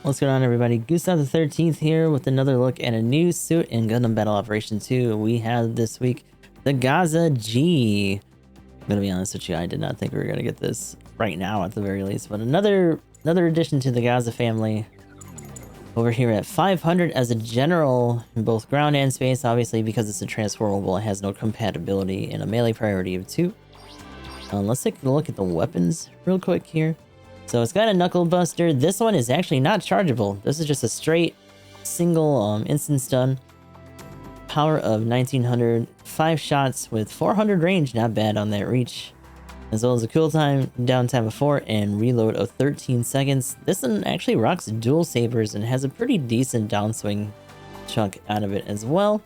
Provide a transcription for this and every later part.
What's going on, everybody? Gustav the 13th here with another look at a new suit in Gundam Battle Operation 2. We have this week the Gaza G. I'm gonna be honest with you, I did not think we were gonna get this right now at the very least, but another addition to the Gaza family over here at 500 as a general in both ground and space. Obviously, because it's a transformable, it has no compatibility in a melee priority of 2. Let's take a look at the weapons real quick here. So it's got a knuckle buster. This one is actually not chargeable. This is just a straight single instant stun. Power of 1900, 5 shots with 400 range, not bad on that reach. As well as a cool time, downtime of 4 and reload of 13 seconds. This one actually rocks dual sabers and has a pretty decent downswing chunk out of it as well.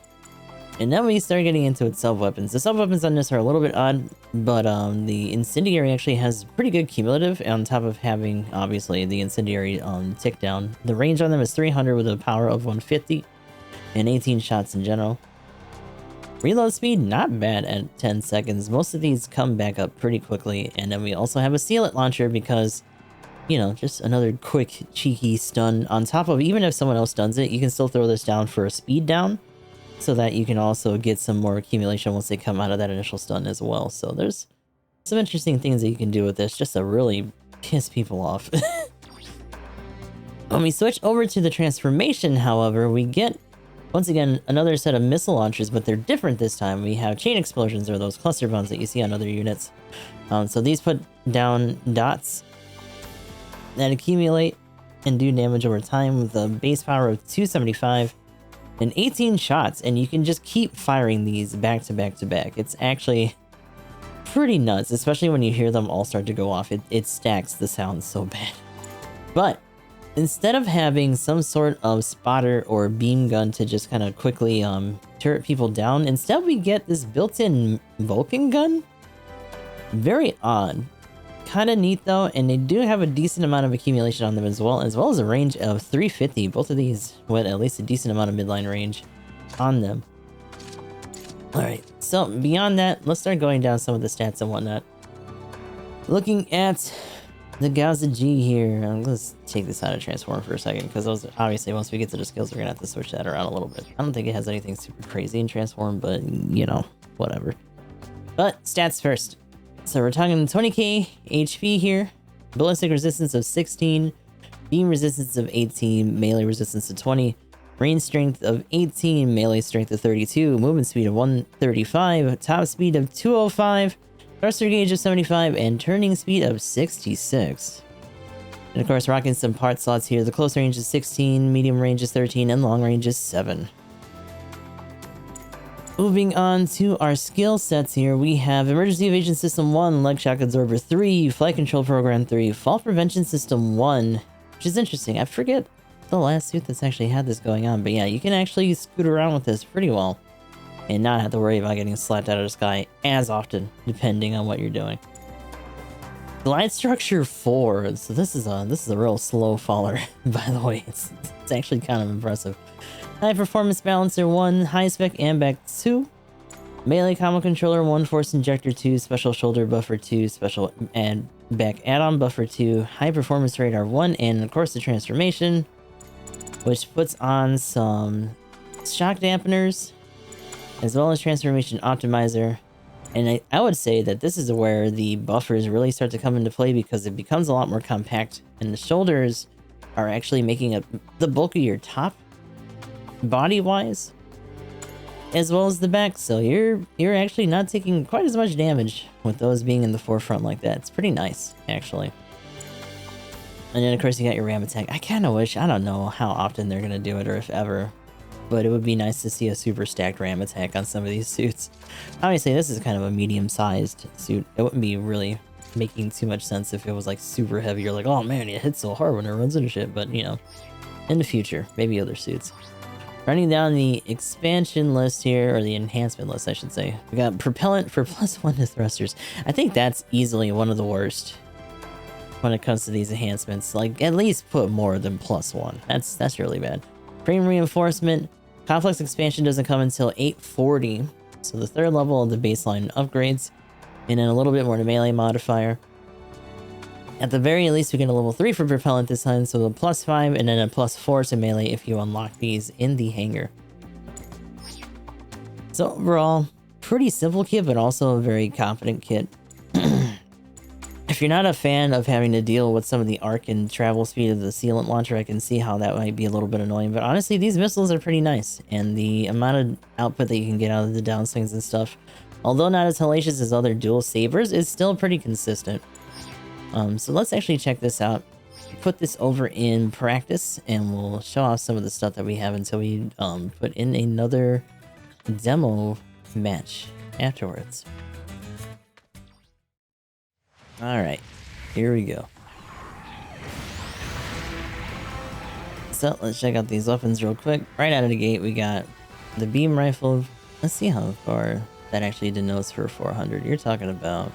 And then we start getting into its sub-weapons. The sub-weapons on this are a little bit odd, but the incendiary actually has pretty good cumulative on top of having, obviously, the incendiary tick down. The range on them is 300 with a power of 150 and 18 shots in general. Reload speed, not bad at 10 seconds. Most of these come back up pretty quickly. And then we also have a sealant launcher because, you know, just another quick, cheeky stun. On top of, even if someone else stuns it, you can still throw this down for a speed down, so that you can also get some more accumulation once they come out of that initial stun as well. So there's some interesting things that you can do with this just to really piss people off. When we switch over to the transformation, however, we get, once again, another set of missile launchers, but they're different this time. We have chain explosions, or those cluster bombs that you see on other units. So these put down dots that accumulate and do damage over time with a base power of 275. And 18 shots, and you can just keep firing these back to back to back. It's actually pretty nuts, especially when you hear them all start to go off. It stacks the sound so bad. But instead of having some sort of spotter or beam gun to just kind of quickly turret people down, instead we get this built-in Vulcan gun. Very odd. Kind of neat though, and they do have a decent amount of accumulation on them as well as a range of 350. Both of these with at least a decent amount of midline range on them. Alright, so beyond that, let's start going down some of the stats and whatnot. Looking at the Gaza G here, let's take this out of transform for a second, because those, obviously once we get to the skills, we're gonna have to switch that around a little bit. I don't think it has anything super crazy in transform, but you know, whatever. But stats first. So we're talking 20k HP here, ballistic resistance of 16, beam resistance of 18, melee resistance of 20, range strength of 18, melee strength of 32, movement speed of 135, top speed of 205, thruster gauge of 75, and turning speed of 66. And of course, rocking some part slots here. The close range is 16, medium range is 13, and long range is 7. Moving on to our skill sets here, we have Emergency Evasion System 1, Leg Shock Absorber 3, Flight Control Program 3, Fall Prevention System 1, which is interesting. I forget the last suit that's actually had this going on, but yeah, you can actually scoot around with this pretty well and not have to worry about getting slapped out of the sky as often, depending on what you're doing. Glide Structure 4, so this is a real slow faller, by the way. It's actually kind of impressive. High Performance Balancer 1, High Spec Ambac 2, Melee Combo Controller 1, Force Injector 2, Special Shoulder Buffer 2, Special and Back Add-on Buffer 2, High Performance Radar 1, and of course the Transformation, which puts on some shock dampeners, as well as Transformation Optimizer. And I would say that this is where the buffers really start to come into play, because it becomes a lot more compact, and the shoulders are actually making up the bulk of your top body-wise, as well as the back, so you're actually not taking quite as much damage with those being in the forefront like that. It's pretty nice, actually. And then of course you got your ram attack. I kind of wish, I don't know how often they're gonna do it, or if ever, but it would be nice to see a super stacked ram attack on some of these suits. Obviously this is kind of a medium-sized suit. It wouldn't be really making too much sense if it was like super heavy. You're like, oh man, it hits so hard when it runs into shit. But you know, in the future, maybe other suits. Running down the expansion list here, or the enhancement list, I should say. We got propellant for +1 to thrusters. I think that's easily one of the worst when it comes to these enhancements. Like, at least put more than +1. That's really bad. Frame reinforcement. Complex expansion doesn't come until 840. So the third level of the baseline upgrades. And then a little bit more to melee modifier. At the very least, we get a level 3 for propellant this time, so a +5 and then a +4 to melee if you unlock these in the hangar. So overall, pretty simple kit, but also a very confident kit. If you're not a fan of having to deal with some of the arc and travel speed of the sealant launcher, I can see how that might be a little bit annoying. But honestly, these missiles are pretty nice, and the amount of output that you can get out of the downswings and stuff, although not as hellacious as other dual sabers, is still pretty consistent. So let's actually check this out. Put this over in practice, and we'll show off some of the stuff that we have until we put in another demo match afterwards. Alright, here we go. So let's check out these weapons real quick. Right out of the gate, we got the beam rifle. Let's see how far that actually denotes for 400. You're talking about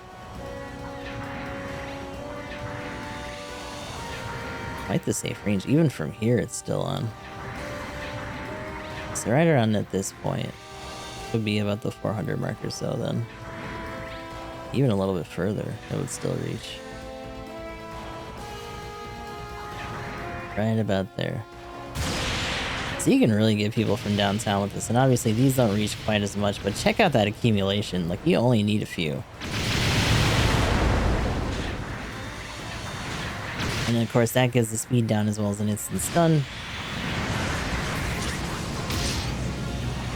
quite the safe range. Even from here, it's still on. So right around at this point would be about the 400 mark or so then. Even a little bit further, it would still reach. Right about there. So you can really get people from downtown with this, and obviously these don't reach quite as much, but check out that accumulation. Like, you only need a few. And then of course that gives the speed down as well as an instant stun.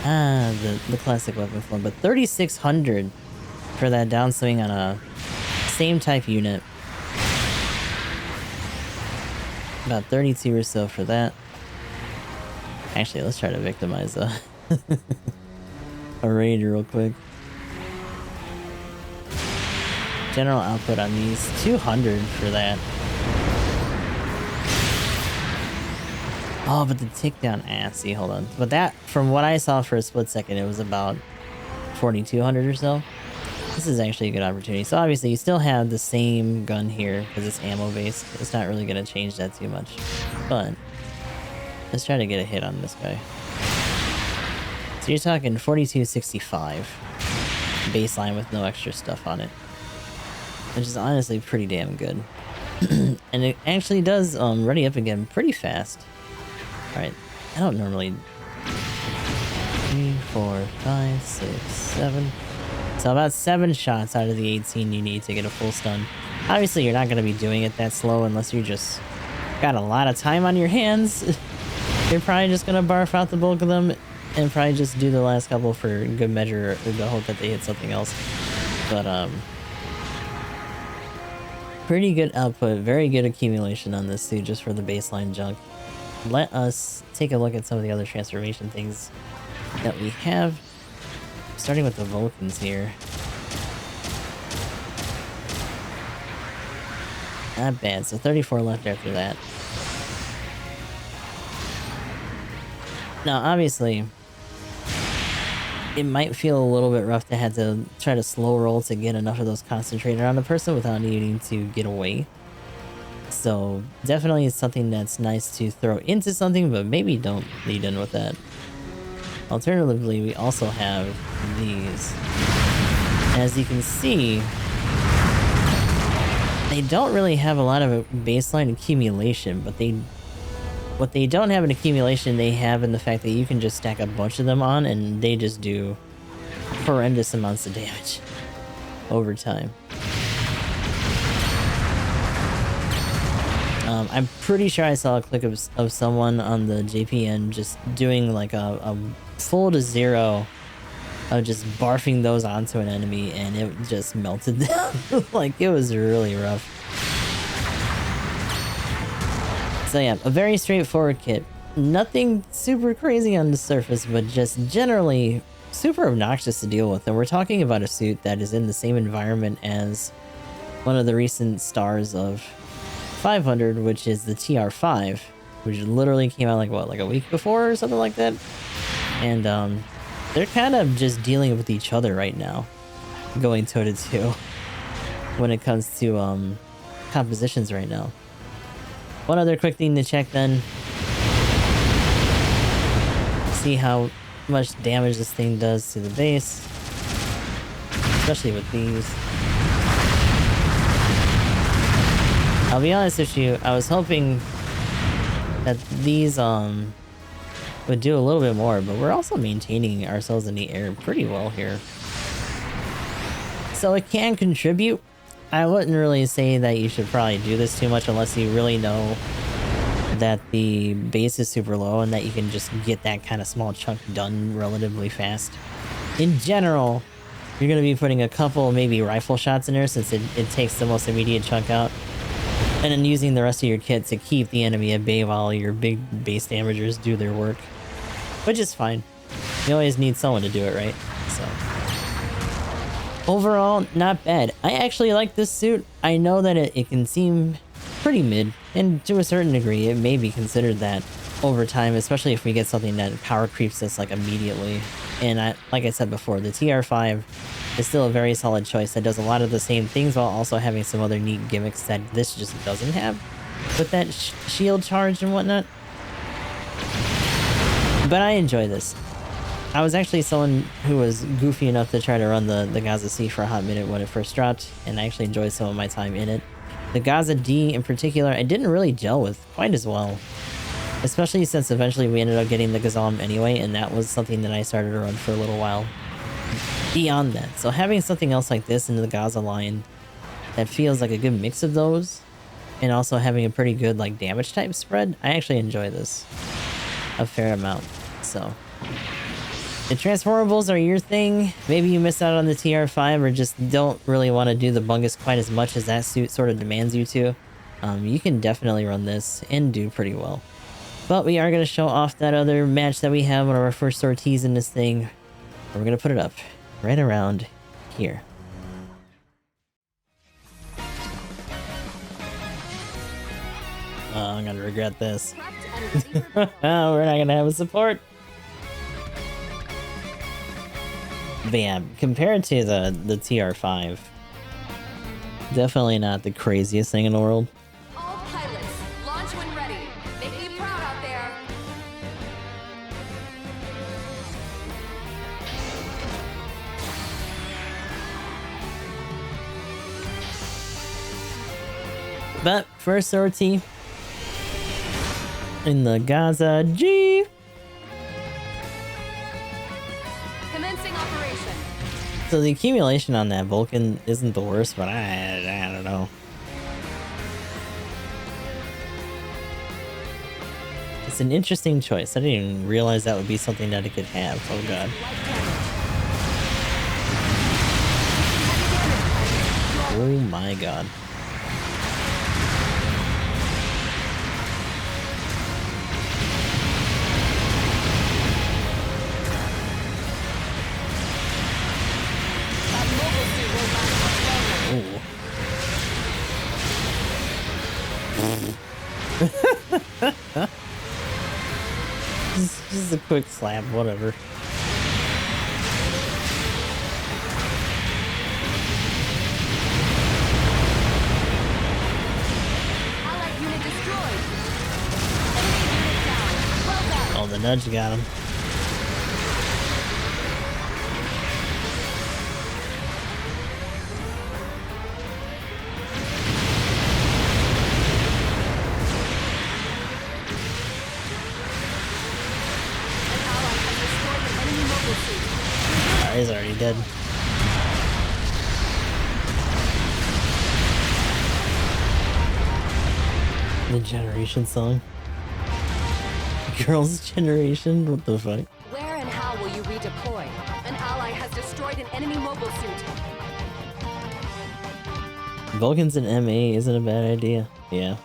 Ah, the classic weapon form, but 3,600 for that downswing on a same type unit. About 32 or so for that. Actually, let's try to victimize a raid real quick. General output on these, 200 for that. Oh, but the takedown, see, hold on. But that, from what I saw for a split second, it was about 4,200 or so. This is actually a good opportunity. So obviously you still have the same gun here because it's ammo based. It's not really going to change that too much. But let's try to get a hit on this guy. So you're talking 4265 baseline with no extra stuff on it, which is honestly pretty damn good. And it actually does ready up again pretty fast. Alright, I don't normally... 3, 4, 5, 6, 7... So about 7 shots out of the 18 you need to get a full stun. Obviously you're not going to be doing it that slow unless you just got a lot of time on your hands. You're probably just going to barf out the bulk of them and probably just do the last couple for good measure or the hope that they hit something else. But pretty good output, very good accumulation on this too, just for the baseline junk. Let us take a look at some of the other transformation things that we have. Starting with the Vulcans here. Not bad, so 34 left after that. Now, obviously, it might feel a little bit rough to have to try to slow roll to get enough of those concentrated on a person without needing to get away. So, definitely it's something that's nice to throw into something, but maybe don't lead in with that. Alternatively, we also have these. As you can see, they don't really have a lot of baseline accumulation, but what they don't have in accumulation, they have in the fact that you can just stack a bunch of them on and they just do horrendous amounts of damage over time. I'm pretty sure I saw a clip of someone on the JPN just doing like a full to 0 of just barfing those onto an enemy, and it just melted them. Like, it was really rough. So yeah, a very straightforward kit. Nothing super crazy on the surface, but just generally super obnoxious to deal with. And we're talking about a suit that is in the same environment as one of the recent stars of 500, which is the TR5, which literally came out like, what, like a week before or something like that? And they're kind of just dealing with each other right now, going toe-to-toe when it comes to compositions right now. One other quick thing to check then. See how much damage this thing does to the base, especially with these. I'll be honest with you, I was hoping that these would do a little bit more, but we're also maintaining ourselves in the air pretty well here. So it can contribute. I wouldn't really say that you should probably do this too much unless you really know that the base is super low and that you can just get that kind of small chunk done relatively fast. In general, you're going to be putting a couple maybe rifle shots in there since it takes the most immediate chunk out. And then using the rest of your kit to keep the enemy at bay while your big base damagers do their work. Which is fine. You always need someone to do it, right? So overall, not bad. I actually like this suit. I know that it can seem pretty mid, and to a certain degree, it may be considered that over time, especially if we get something that power creeps us like immediately. And like I said before, the TR5 is still a very solid choice that does a lot of the same things while also having some other neat gimmicks that this just doesn't have with that shield charge and whatnot. But I enjoy this. I was actually someone who was goofy enough to try to run the Gaza C for a hot minute when it first dropped, and I actually enjoyed some of my time in it. The Gaza D in particular, I didn't really gel with quite as well. Especially since eventually we ended up getting the Gazam anyway, and that was something that I started to run for a little while beyond that. So having something else like this in the Gaza line that feels like a good mix of those, and also having a pretty good like damage type spread, I actually enjoy this a fair amount. So the transformables are your thing. Maybe you miss out on the TR5 or just don't really want to do the bungus quite as much as that suit sort of demands you to. You can definitely run this and do pretty well. But we are going to show off that other match that we have, one of our first sorties in this thing. We're going to put it up right around here. Oh, I'm going to regret this. We're not going to have a support. But yeah, compared to the TR5, definitely not the craziest thing in the world. All pilots, launch when ready. Make me proud out there. But first sortie in the Gaza G. Commencing operation. So the accumulation on that Vulcan isn't the worst, but I don't know. It's an interesting choice. I didn't even realize that would be something that it could have. Oh god. Oh my god. Just a quick slap, whatever. Allied unit destroyed. Enemy unit down. Well done. Oh, the nudge got him. He's already dead. The generation song. Girls' generation? What the fuck? Where and how will you redeploy? An ally has destroyed an enemy mobile suit. Vulcans in MA isn't a bad idea. Yeah.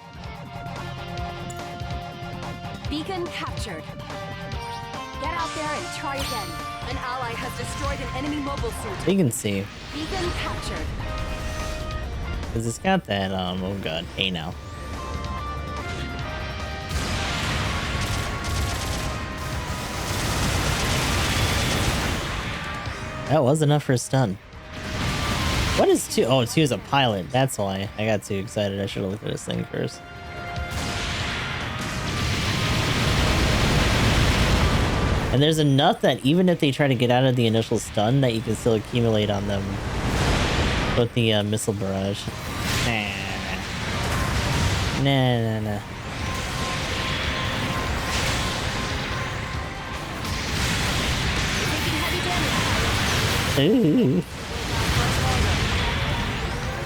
Beacon captured. Get out there and try again. An ally has destroyed an enemy mobile suit. You can see. Beacon captured. Because it's got that, oh god, hey now. That was enough for a stun. What is 2? Oh, 2 is a pilot. That's why I got too excited. I should have looked at this thing first. And there's enough that even if they try to get out of the initial stun, that you can still accumulate on them with the missile barrage. Nah. Ooh.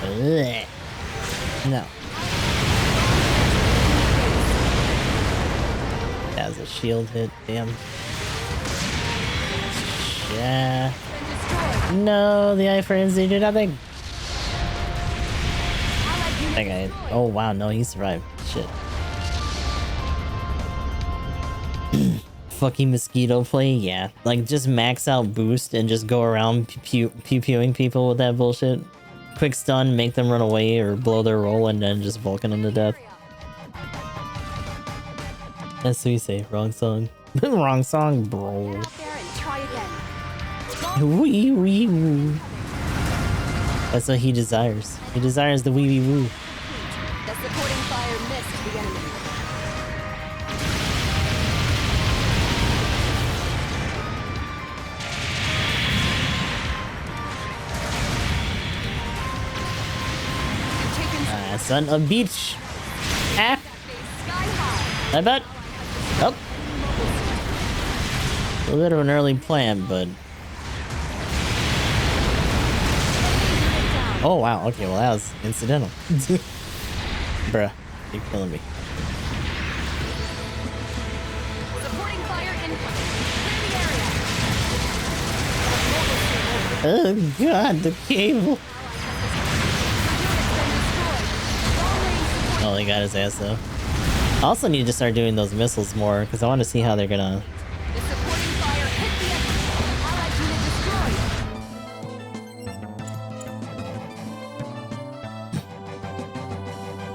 Ugh. No. That was a shield hit, damn. Yeah. No, the eye frames, they do nothing. That guy. Oh wow, no, he survived. Shit. Fucking mosquito play, yeah. Like just max out boost and just go around pew-pewing people with that bullshit. Quick stun, make them run away or blow their roll, and then just Vulcan them to death. That's what you say. Wrong song. Wrong song, bro. Wee wee woo. That's what he desires. He desires the wee wee woo. The supporting fire missed the enemy. Son of beach. Ah. I bet. Oh. A bit of an early plan, but. Oh wow. Okay, well that was incidental. Bruh, you're killing me. Supporting fire incoming. Clear the area. Oh god, the cable. Oh, he got his ass though. I also need to start doing those missiles more because I want to see how they're gonna. The supporting fire hit the enemy. Allied unit destroyed.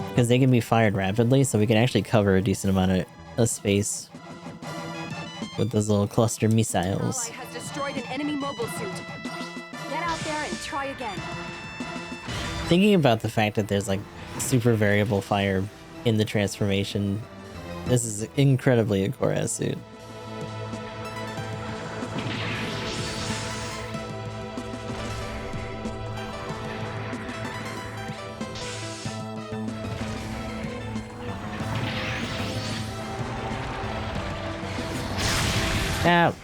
Because they can be fired rapidly, so we can actually cover a decent amount of space with those little cluster missiles. Ally has destroyed an enemy mobile suit. Get out there and try again. Thinking about the fact that there's like super variable fire in the transformation, this is incredibly a core ass suit. Ow. You've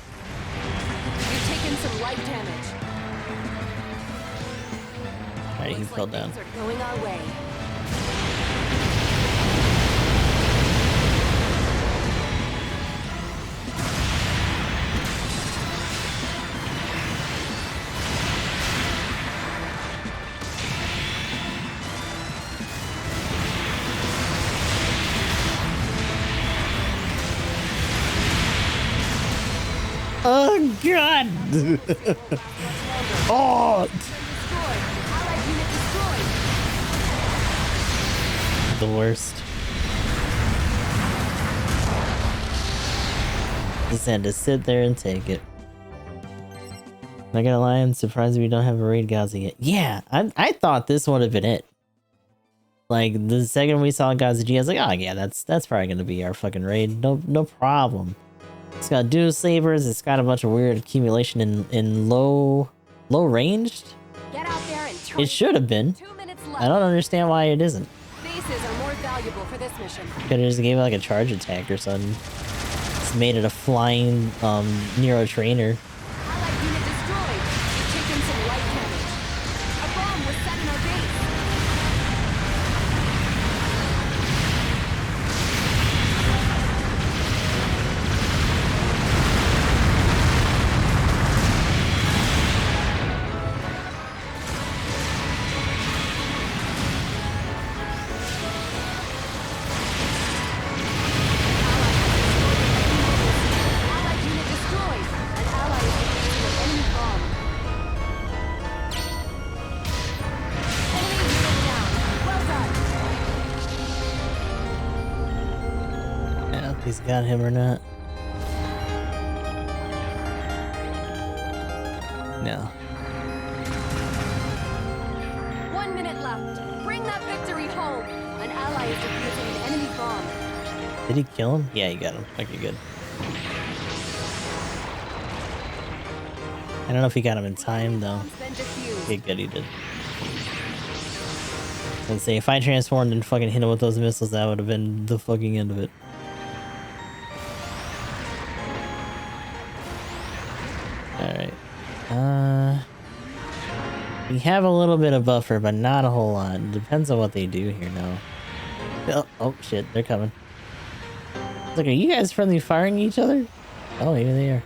taken some light damage. Alright, he fell down. Things are going our way. Oh god! Oh! The worst. Just had to sit there and take it. Not gonna lie, I'm surprised we don't have a raid Gaza yet. Yeah, I thought this would have been it. Like the second we saw Gaza G, I was like, oh yeah, that's probably gonna be our fucking raid. No problem. It's got dual sabers. It's got a bunch of weird accumulation in low ranged. Get out there and try. It should have been. 2 minutes left. I don't understand why it isn't. Bases are more valuable for this mission. Could have just gave it like a charge attack or something. Just made it a flying Nero trainer. Allied unit destroyed. You've taken some light damage. A bomb was set in our base. Allied unit destroyed. An ally is defusing an enemy bomb. Enemy unit down. Well done. I don't know if he's got him or not. No. 1 minute left. Bring that victory home. An ally is defusing an enemy bomb. Did he kill him? Yeah, he got him. Okay, good. I don't know if he got him in time though. Bomb's been defused. Okay, good, he did. Let's say if I transformed and fucking hit him with those missiles, that would have been the fucking end of it. Alright. We have a little bit of buffer, but not a whole lot. It depends on what they do here now. Oh shit, they're coming. It's like, are you guys friendly firing each other? Oh, here they are.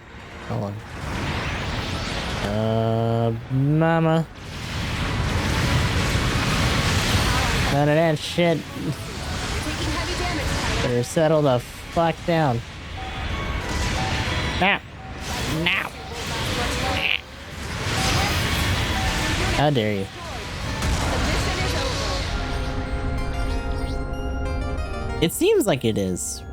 Hold on. Mama. None of that shit. Better settle the fuck down. Now. Now. How dare you? It seems like it is.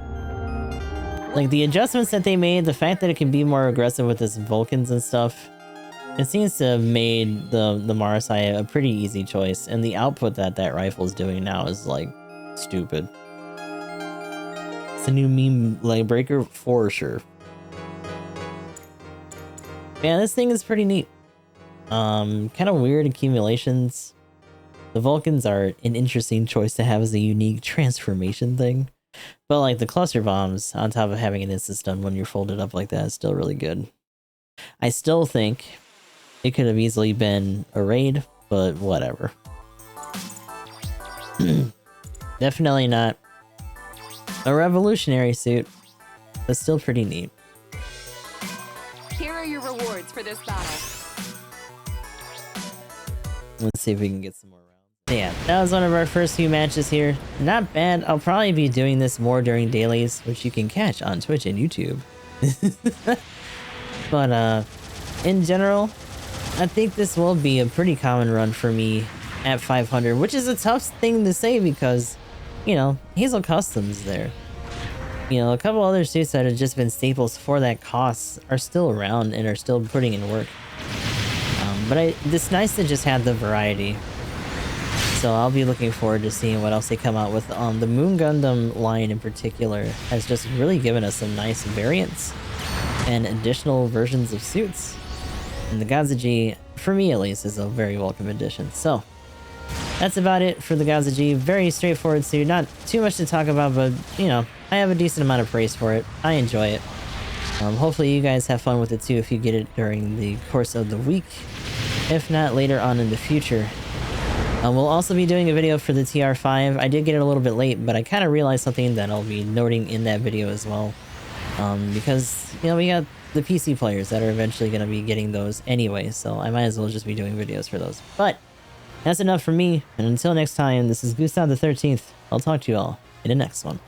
Like, the adjustments that they made, the fact that it can be more aggressive with its Vulcans and stuff, it seems to have made the Marasai a pretty easy choice, and the output that that rifle is doing now is, like, stupid. It's a new meme leg breaker for sure. Yeah, this thing is pretty neat. Kind of weird accumulations. The Vulcans are an interesting choice to have as a unique transformation thing. But like the cluster bombs, on top of having an instant stun when you're folded up like that, is still really good. I still think it could have easily been a raid, but whatever. Definitely not a revolutionary suit, but still pretty neat. Here are your rewards for this battle. Let's see if we can get some more rounds. Yeah, that was one of our first few matches here. Not bad. I'll probably be doing this more during dailies, which you can catch on Twitch and YouTube. But in general, I think this will be a pretty common run for me at 500, which is a tough thing to say because, you know, Hazel Customs there. You know, a couple other suits that have just been staples for that cost are still around and are still putting in work. But it's nice to just have the variety. So I'll be looking forward to seeing what else they come out with. The Moon Gundam line in particular has just really given us some nice variants and additional versions of suits. And the Gaza G, for me at least, is a very welcome addition. So that's about it for the Gaza G. Very straightforward suit. Not too much to talk about, but, you know, I have a decent amount of praise for it. I enjoy it. Hopefully you guys have fun with it too if you get it during the course of the week. If not, later on in the future. We'll also be doing a video for the TR5. I did get it a little bit late, but I kind of realized something that I'll be noting in that video as well. Because, you know, we got the PC players that are eventually going to be getting those anyway, so I might as well just be doing videos for those. But that's enough for me, and until next time, this is Gustav the 13th. I'll talk to you all in the next one.